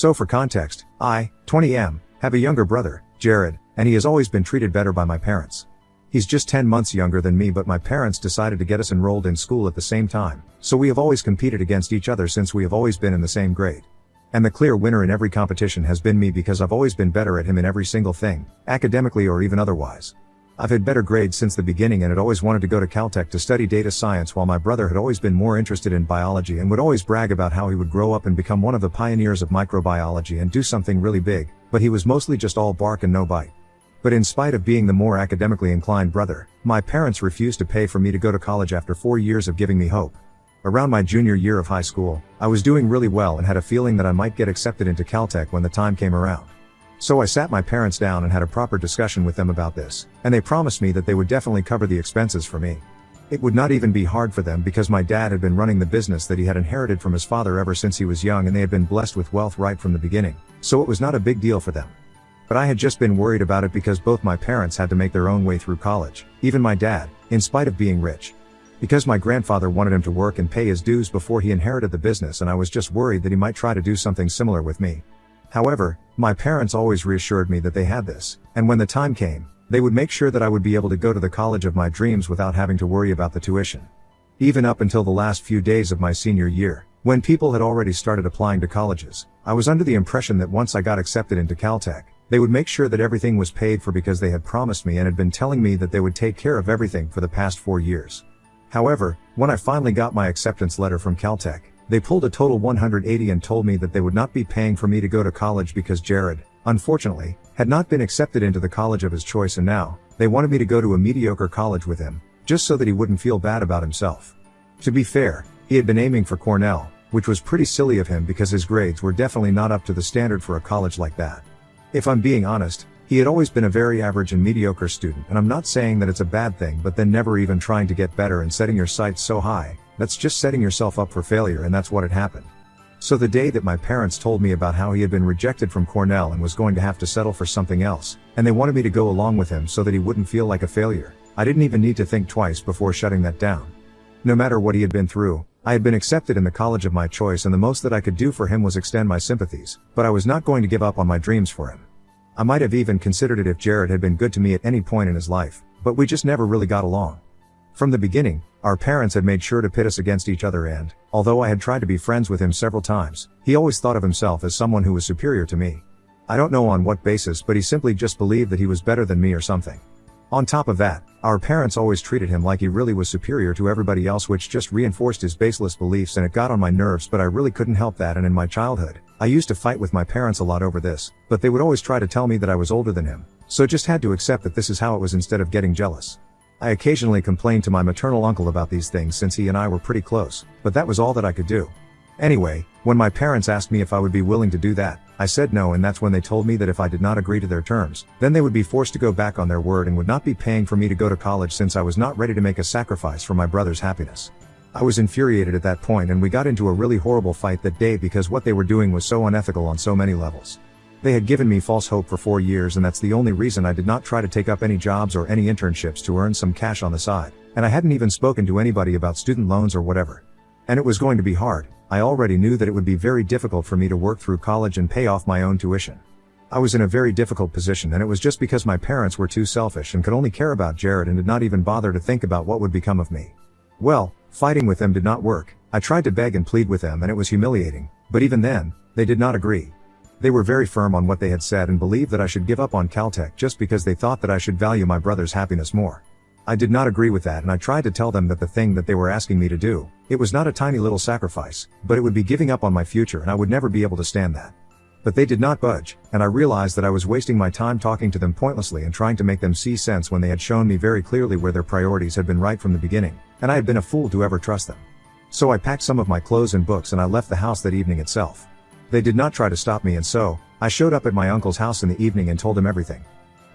So for context, I, 20M, have a younger brother, Jared, and he has always been treated better by my parents. He's just 10 months younger than me, but my parents decided to get us enrolled in school at the same time, so we have always competed against each other since we have always been in the same grade. And the clear winner in every competition has been me because I've always been better at him in every single thing, academically or even otherwise. I've had better grades since the beginning and had always wanted to go to Caltech to study data science, while my brother had always been more interested in biology and would always brag about how he would grow up and become one of the pioneers of microbiology and do something really big, but he was mostly just all bark and no bite. But in spite of being the more academically inclined brother, my parents refused to pay for me to go to college after 4 years of giving me hope. Around my junior year of high school, I was doing really well and had a feeling that I might get accepted into Caltech when the time came around. So I sat my parents down and had a proper discussion with them about this, and they promised me that they would definitely cover the expenses for me. It would not even be hard for them because my dad had been running the business that he had inherited from his father ever since he was young, and they had been blessed with wealth right from the beginning, so it was not a big deal for them. But I had just been worried about it because both my parents had to make their own way through college, even my dad, in spite of being rich. Because my grandfather wanted him to work and pay his dues before he inherited the business, and I was just worried that he might try to do something similar with me. However, my parents always reassured me that they had this, and when the time came, they would make sure that I would be able to go to the college of my dreams without having to worry about the tuition. Even up until the last few days of my senior year, when people had already started applying to colleges, I was under the impression that once I got accepted into Caltech, they would make sure that everything was paid for because they had promised me and had been telling me that they would take care of everything for the past 4 years. However, when I finally got my acceptance letter from Caltech, they pulled a total 180 and told me that they would not be paying for me to go to college because Jared, unfortunately, had not been accepted into the college of his choice, and now, they wanted me to go to a mediocre college with him, just so that he wouldn't feel bad about himself. To be fair, he had been aiming for Cornell, which was pretty silly of him because his grades were definitely not up to the standard for a college like that. If I'm being honest, he had always been a very average and mediocre student, and I'm not saying that it's a bad thing, but then never even trying to get better and setting your sights so high, that's just setting yourself up for failure, and that's what had happened. So the day that my parents told me about how he had been rejected from Cornell and was going to have to settle for something else, and they wanted me to go along with him so that he wouldn't feel like a failure, I didn't even need to think twice before shutting that down. No matter what he had been through, I had been accepted in the college of my choice, and the most that I could do for him was extend my sympathies, but I was not going to give up on my dreams for him. I might have even considered it if Jared had been good to me at any point in his life, but we just never really got along. From the beginning, our parents had made sure to pit us against each other, and, although I had tried to be friends with him several times, he always thought of himself as someone who was superior to me. I don't know on what basis, but he simply just believed that he was better than me or something. On top of that, our parents always treated him like he really was superior to everybody else, which just reinforced his baseless beliefs, and it got on my nerves, but I really couldn't help that. And in my childhood, I used to fight with my parents a lot over this, but they would always try to tell me that I was older than him, so just had to accept that this is how it was instead of getting jealous. I occasionally complained to my maternal uncle about these things since he and I were pretty close, but that was all that I could do. Anyway, when my parents asked me if I would be willing to do that, I said no, and that's when they told me that if I did not agree to their terms, then they would be forced to go back on their word and would not be paying for me to go to college since I was not ready to make a sacrifice for my brother's happiness. I was infuriated at that point, and we got into a really horrible fight that day because what they were doing was so unethical on so many levels. They had given me false hope for 4 years, and that's the only reason I did not try to take up any jobs or any internships to earn some cash on the side, and I hadn't even spoken to anybody about student loans or whatever. And it was going to be hard. I already knew that it would be very difficult for me to work through college and pay off my own tuition. I was in a very difficult position, and it was just because my parents were too selfish and could only care about Jared and did not even bother to think about what would become of me. Well, fighting with them did not work. I tried to beg and plead with them, and it was humiliating, but even then, they did not agree. They were very firm on what they had said and believed that I should give up on Caltech just because they thought that I should value my brother's happiness more. I did not agree with that, and I tried to tell them that the thing that they were asking me to do, it was not a tiny little sacrifice, but it would be giving up on my future, and I would never be able to stand that. But they did not budge, and I realized that I was wasting my time talking to them pointlessly and trying to make them see sense when they had shown me very clearly where their priorities had been right from the beginning, and I had been a fool to ever trust them. So I packed some of my clothes and books and I left the house that evening itself. They did not try to stop me, and so, I showed up at my uncle's house in the evening and told him everything.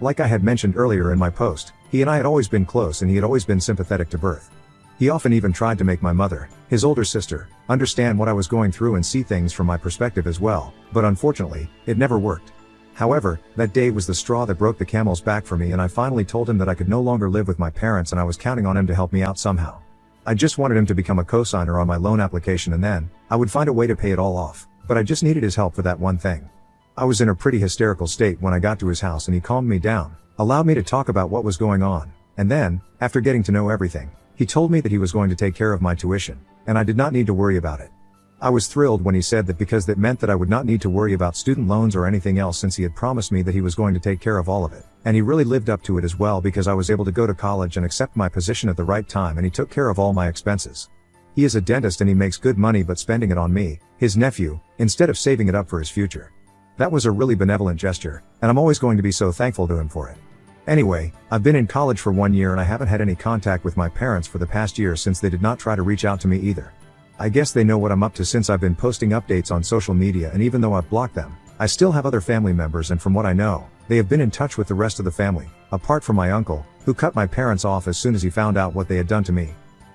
Like I had mentioned earlier in my post, he and I had always been close, and he had always been sympathetic to birth. He often even tried to make my mother, his older sister, understand what I was going through and see things from my perspective as well, but unfortunately, it never worked. However, that day was the straw that broke the camel's back for me, and I finally told him that I could no longer live with my parents and I was counting on him to help me out somehow. I just wanted him to become a cosigner on my loan application, and then, I would find a way to pay it all off. but I just needed his help for that one thing. I was in a pretty hysterical state when I got to his house and he calmed me down, allowed me to talk about what was going on, and then, after getting to know everything, he told me that he was going to take care of my tuition, and I did not need to worry about it. I was thrilled when he said that because that meant that I would not need to worry about student loans or anything else since he had promised me that he was going to take care of all of it. And he really lived up to it as well because I was able to go to college and accept my position at the right time and he took care of all my expenses. He is a dentist and he makes good money but spending it on me, his nephew, instead of saving it up for his future. That was a really benevolent gesture, and I'm always going to be so thankful to him for it. Anyway, I've been in college for 1 year and I haven't had any contact with my parents for the past year since they did not try to reach out to me either. I guess they know what I'm up to since I've been posting updates on social media, and even though I've blocked them, I still have other family members, and from what I know, they have been in touch with the rest of the family, apart from my uncle, who cut my parents off as soon as he found out what they had done to me.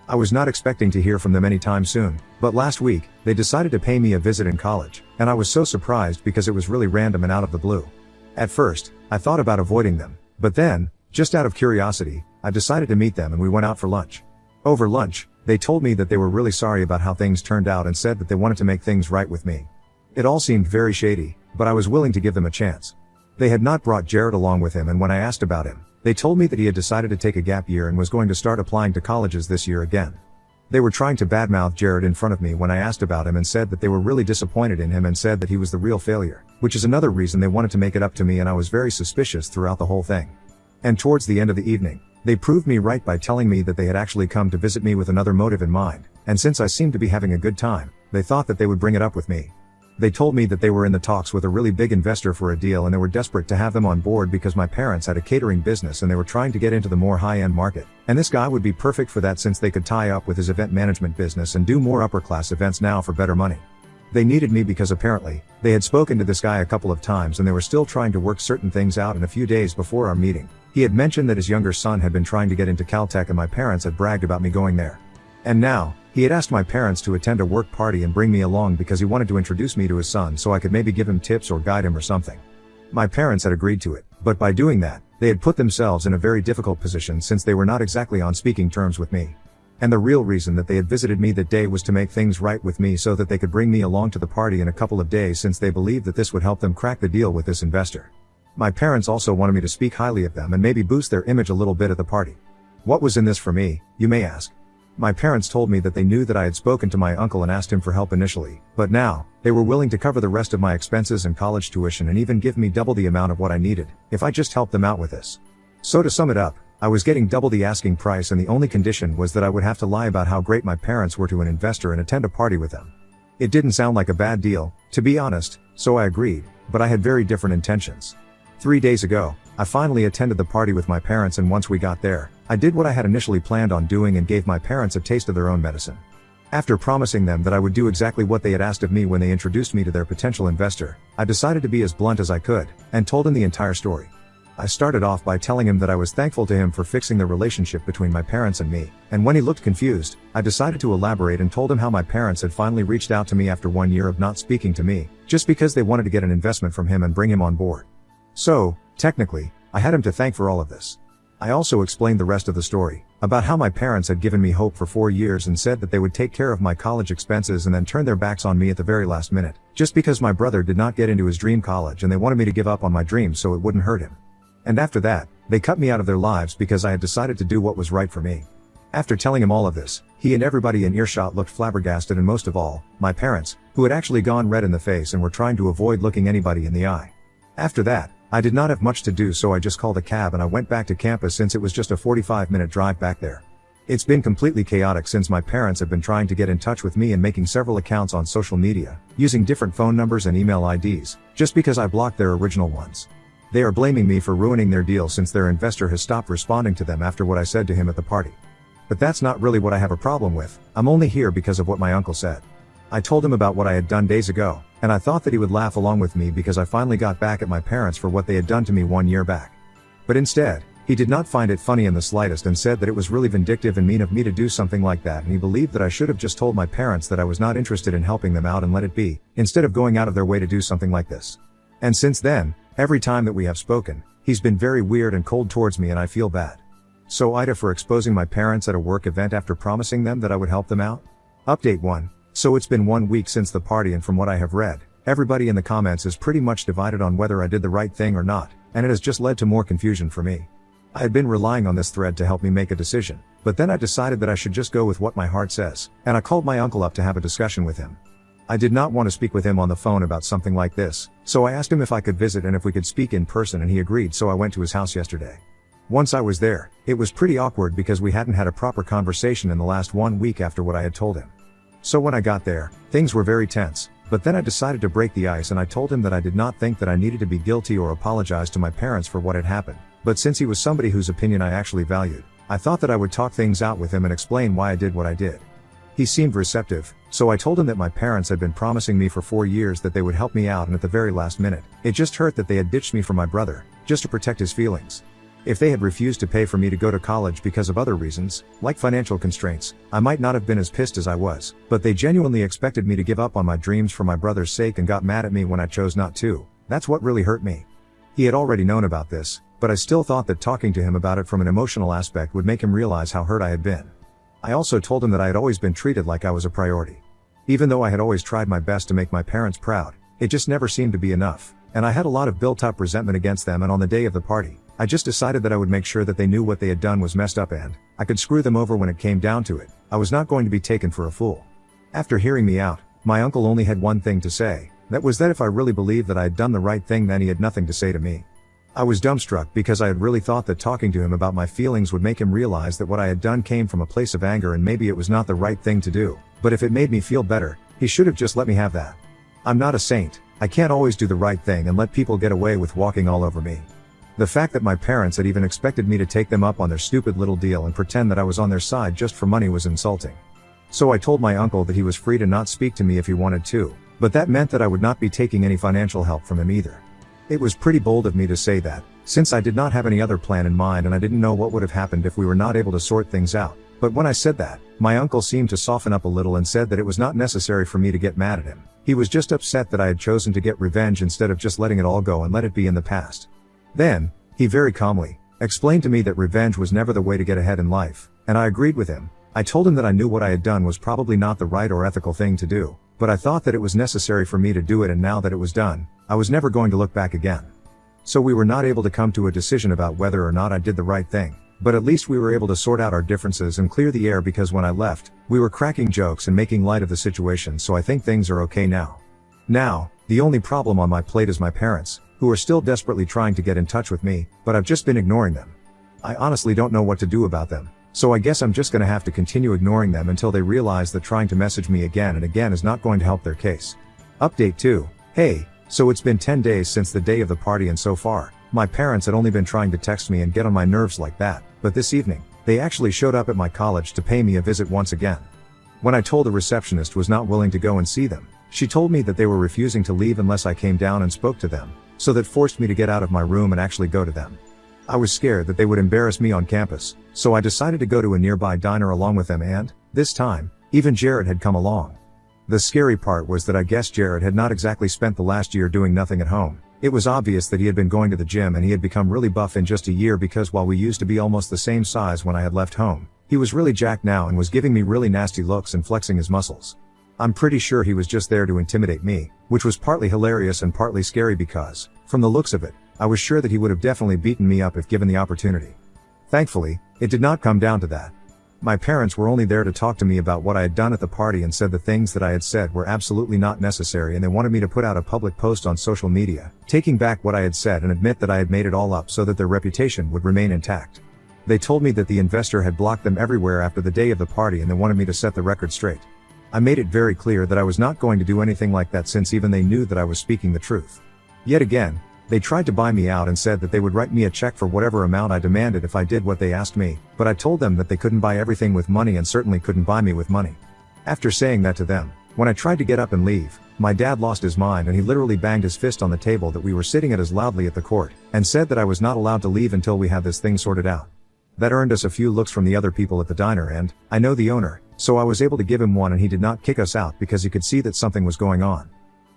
I was not expecting to hear from them anytime soon, but last week, they decided to pay me a visit in college, and I was so surprised because it was really random and out of the blue. At first, I thought about avoiding them, but then, just out of curiosity, I decided to meet them and we went out for lunch. Over lunch, they told me that they were really sorry about how things turned out and said that they wanted to make things right with me. It all seemed very shady, but I was willing to give them a chance. They had not brought Jared along with him, and when I asked about him, they told me that he had decided to take a gap year and was going to start applying to colleges this year again. They were trying to badmouth Jared in front of me when I asked about him and said that they were really disappointed in him and said that he was the real failure, which is another reason they wanted to make it up to me, and I was very suspicious throughout the whole thing. And towards the end of the evening, they proved me right by telling me that they had actually come to visit me with another motive in mind, and since I seemed to be having a good time, they thought that they would bring it up with me. They told me that they were in the talks with a really big investor for a deal and they were desperate to have them on board because my parents had a catering business and they were trying to get into the more high-end market, and this guy would be perfect for that since they could tie up with his event management business and do more upper-class events now for better money. They needed me because apparently, they had spoken to this guy a couple of times and they were still trying to work certain things out, and a few days before our meeting, he had mentioned that his younger son had been trying to get into Caltech and my parents had bragged about me going there. And now, he had asked my parents to attend a work party and bring me along because he wanted to introduce me to his son so I could maybe give him tips or guide him or something. My parents had agreed to it, but by doing that, they had put themselves in a very difficult position since they were not exactly on speaking terms with me. And the real reason that they had visited me that day was to make things right with me so that they could bring me along to the party in a couple of days since they believed that this would help them crack the deal with this investor. My parents also wanted me to speak highly of them and maybe boost their image a little bit at the party. What was in this for me, you may ask? My parents told me that they knew that I had spoken to my uncle and asked him for help initially, but now, they were willing to cover the rest of my expenses and college tuition and even give me double the amount of what I needed, if I just helped them out with this. So to sum it up, I was getting double the asking price and the only condition was that I would have to lie about how great my parents were to an investor and attend a party with them. It didn't sound like a bad deal, to be honest, so I agreed, but I had very different intentions. 3 days ago, I finally attended the party with my parents, and once we got there, I did what I had initially planned on doing and gave my parents a taste of their own medicine. After promising them that I would do exactly what they had asked of me when they introduced me to their potential investor, I decided to be as blunt as I could, and told him the entire story. I started off by telling him that I was thankful to him for fixing the relationship between my parents and me, and when he looked confused, I decided to elaborate and told him how my parents had finally reached out to me after 1 year of not speaking to me, just because they wanted to get an investment from him and bring him on board. So, technically, I had him to thank for all of this. I also explained the rest of the story, about how my parents had given me hope for 4 years and said that they would take care of my college expenses and then turn their backs on me at the very last minute, just because my brother did not get into his dream college and they wanted me to give up on my dreams so it wouldn't hurt him. And after that, they cut me out of their lives because I had decided to do what was right for me. After telling him all of this, he and everybody in earshot looked flabbergasted, and most of all, my parents, who had actually gone red in the face and were trying to avoid looking anybody in the eye. After that, I did not have much to do, so I just called a cab and I went back to campus since it was just a 45-minute drive back there. It's been completely chaotic since my parents have been trying to get in touch with me and making several accounts on social media, using different phone numbers and email IDs, just because I blocked their original ones. They are blaming me for ruining their deal since their investor has stopped responding to them after what I said to him at the party. But that's not really what I have a problem with. I'm only here because of what my uncle said. I told him about what I had done days ago, and I thought that he would laugh along with me because I finally got back at my parents for what they had done to me 1 year back. But instead, he did not find it funny in the slightest and said that it was really vindictive and mean of me to do something like that, and he believed that I should have just told my parents that I was not interested in helping them out and let it be, instead of going out of their way to do something like this. And since then, every time that we have spoken, he's been very weird and cold towards me, and I feel bad. So Ida for exposing my parents at a work event after promising them that I would help them out? Update 1. So it's been 1 week since the party, and from what I have read, Everybody in the comments is pretty much divided on whether I did the right thing or not, and it has just led to more confusion for me. I had been relying on this thread to help me make a decision, but then I decided that I should just go with what my heart says, and I called my uncle up to have a discussion with him. I did not want to speak with him on the phone about something like this, so I asked him if I could visit and if we could speak in person, and he agreed, so I went to his house yesterday. Once I was there, it was pretty awkward because we hadn't had a proper conversation in the last 1 week after what I had told him. So when I got there, things were very tense, but then I decided to break the ice and I told him that I did not think that I needed to be guilty or apologize to my parents for what had happened, but since he was somebody whose opinion I actually valued, I thought that I would talk things out with him and explain why I did what I did. He seemed receptive, so I told him that my parents had been promising me for 4 years that they would help me out, and at the very last minute, it just hurt that they had ditched me for my brother, just to protect his feelings. If they had refused to pay for me to go to college because of other reasons, like financial constraints, I might not have been as pissed as I was, but they genuinely expected me to give up on my dreams for my brother's sake and got mad at me when I chose not to. That's what really hurt me. He had already known about this, but I still thought that talking to him about it from an emotional aspect would make him realize how hurt I had been. I also told him that I had always been treated like I was a priority. Even though I had always tried my best to make my parents proud, it just never seemed to be enough, and I had a lot of built-up resentment against them, and on the day of the party, I just decided that I would make sure that they knew what they had done was messed up and I could screw them over when it came down to it. I was not going to be taken for a fool. After hearing me out, my uncle only had one thing to say, that was that if I really believed that I had done the right thing, then he had nothing to say to me. I was dumbstruck because I had really thought that talking to him about my feelings would make him realize that what I had done came from a place of anger and maybe it was not the right thing to do, but if it made me feel better, he should have just let me have that. I'm not a saint. I can't always do the right thing and let people get away with walking all over me. The fact that my parents had even expected me to take them up on their stupid little deal and pretend that I was on their side just for money was insulting. So I told my uncle that he was free to not speak to me if he wanted to, but that meant that I would not be taking any financial help from him either. It was pretty bold of me to say that, since I did not have any other plan in mind and I didn't know what would have happened if we were not able to sort things out. But when I said that, my uncle seemed to soften up a little and said that it was not necessary for me to get mad at him. He was just upset that I had chosen to get revenge instead of just letting it all go and let it be in the past. Then, he very calmly explained to me that revenge was never the way to get ahead in life, and I agreed with him. I told him that I knew what I had done was probably not the right or ethical thing to do, but I thought that it was necessary for me to do it, and now that it was done, I was never going to look back again. So we were not able to come to a decision about whether or not I did the right thing, but at least we were able to sort out our differences and clear the air, because when I left, we were cracking jokes and making light of the situation, so I think things are okay now. Now, the only problem on my plate is my parents, who are still desperately trying to get in touch with me, but I've just been ignoring them. I honestly don't know what to do about them, so I guess I'm just gonna have to continue ignoring them until they realize that trying to message me again and again is not going to help their case. Update 2. Hey, so it's been 10 days since the day of the party, and so far, my parents had only been trying to text me and get on my nerves like that, but this evening, they actually showed up at my college to pay me a visit once again. When I told the receptionist was not willing to go and see them, she told me that they were refusing to leave unless I came down and spoke to them, so that forced me to get out of my room and actually go to them. I was scared that they would embarrass me on campus, so I decided to go to a nearby diner along with them, and, this time, even Jared had come along. The scary part was that I guess Jared had not exactly spent the last year doing nothing at home. It was obvious that he had been going to the gym and he had become really buff in just a year, because while we used to be almost the same size when I had left home, he was really jacked now and was giving me really nasty looks and flexing his muscles. I'm pretty sure he was just there to intimidate me, which was partly hilarious and partly scary because, from the looks of it, I was sure that he would have definitely beaten me up if given the opportunity. Thankfully, it did not come down to that. My parents were only there to talk to me about what I had done at the party and said the things that I had said were absolutely not necessary, and they wanted me to put out a public post on social media, taking back what I had said and admit that I had made it all up so that their reputation would remain intact. They told me that the investor had blocked them everywhere after the day of the party, and they wanted me to set the record straight. I made it very clear that I was not going to do anything like that, since even they knew that I was speaking the truth. Yet again, they tried to buy me out and said that they would write me a check for whatever amount I demanded if I did what they asked me, but I told them that they couldn't buy everything with money and certainly couldn't buy me with money. After saying that to them, when I tried to get up and leave, my dad lost his mind and he literally banged his fist on the table that we were sitting at as loudly at the court, and said that I was not allowed to leave until we had this thing sorted out. That earned us a few looks from the other people at the diner, and I know the owner, so I was able to give him one, and he did not kick us out because he could see that something was going on.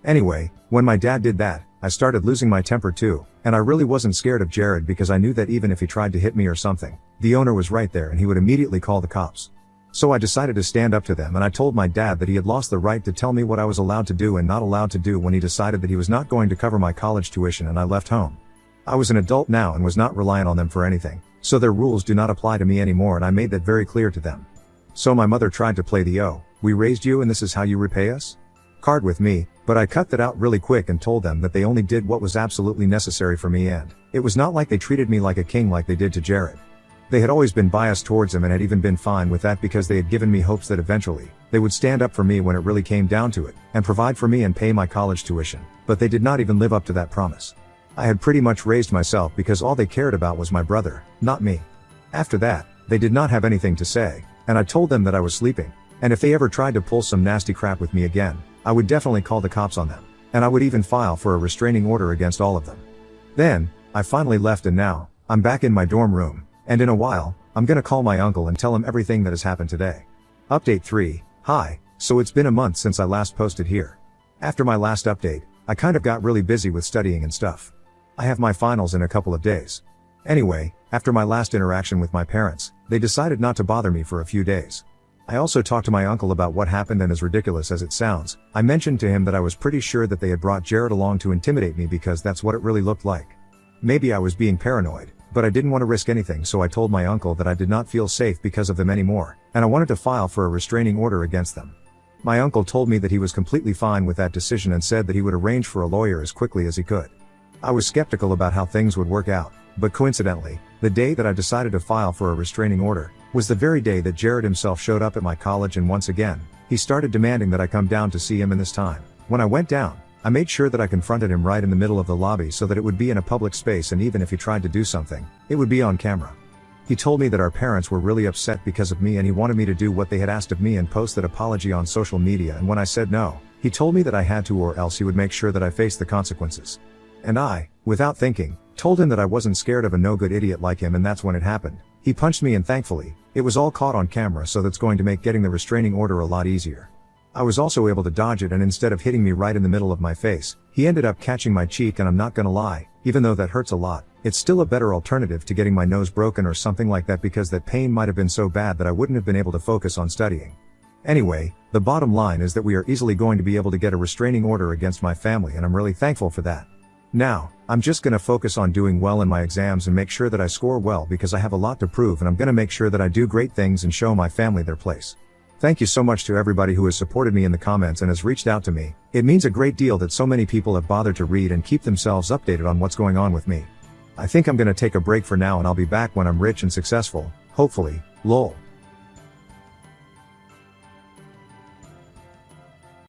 Anyway, when my dad did that, I started losing my temper too, and I really wasn't scared of Jared because I knew that even if he tried to hit me or something, the owner was right there and he would immediately call the cops. So I decided to stand up to them, and I told my dad that he had lost the right to tell me what I was allowed to do and not allowed to do when he decided that he was not going to cover my college tuition, and I left home. I was an adult now and was not reliant on them for anything, so their rules do not apply to me anymore, and I made that very clear to them. So my mother tried to play the "oh, we raised you and this is how you repay us" card with me, but I cut that out really quick and told them that they only did what was absolutely necessary for me, and it was not like they treated me like a king like they did to Jared. They had always been biased towards him and had even been fine with that because they had given me hopes that eventually, they would stand up for me when it really came down to it, and provide for me and pay my college tuition, but they did not even live up to that promise. I had pretty much raised myself because all they cared about was my brother, not me. After that, they did not have anything to say, and I told them that I was sleeping, and if they ever tried to pull some nasty crap with me again, I would definitely call the cops on them, and I would even file for a restraining order against all of them. Then, I finally left, and now, I'm back in my dorm room. And in a while, I'm gonna call my uncle and tell him everything that has happened today. Update 3, hi, so it's been a month since I last posted here. After my last update, I kind of got really busy with studying and stuff. I have my finals in a couple of days. Anyway, after my last interaction with my parents, they decided not to bother me for a few days. I also talked to my uncle about what happened, and as ridiculous as it sounds, I mentioned to him that I was pretty sure that they had brought Jared along to intimidate me because that's what it really looked like. Maybe I was being paranoid, but I didn't want to risk anything, so I told my uncle that I did not feel safe because of them anymore, and I wanted to file for a restraining order against them. My uncle told me that he was completely fine with that decision and said that he would arrange for a lawyer as quickly as he could. I was skeptical about how things would work out, but coincidentally, the day that I decided to file for a restraining order was the very day that Jared himself showed up at my college, and once again, he started demanding that I come down to see him, and this time, when I went down, I made sure that I confronted him right in the middle of the lobby so that it would be in a public space, and even if he tried to do something, it would be on camera. He told me that our parents were really upset because of me and he wanted me to do what they had asked of me and post that apology on social media, and when I said no, he told me that I had to, or else he would make sure that I faced the consequences. And I, without thinking, told him that I wasn't scared of a no-good idiot like him, and that's when it happened. He punched me, and thankfully, it was all caught on camera, so that's going to make getting the restraining order a lot easier. I was also able to dodge it, and instead of hitting me right in the middle of my face, he ended up catching my cheek, and I'm not gonna lie, even though that hurts a lot, it's still a better alternative to getting my nose broken or something like that, because that pain might have been so bad that I wouldn't have been able to focus on studying. Anyway, the bottom line is that we are easily going to be able to get a restraining order against my family, and I'm really thankful for that. Now, I'm just gonna focus on doing well in my exams and make sure that I score well, because I have a lot to prove, and I'm gonna make sure that I do great things and show my family their place. Thank you so much to everybody who has supported me in the comments and has reached out to me. It means a great deal that so many people have bothered to read and keep themselves updated on what's going on with me. I think I'm gonna take a break for now, and I'll be back when I'm rich and successful, hopefully, lol.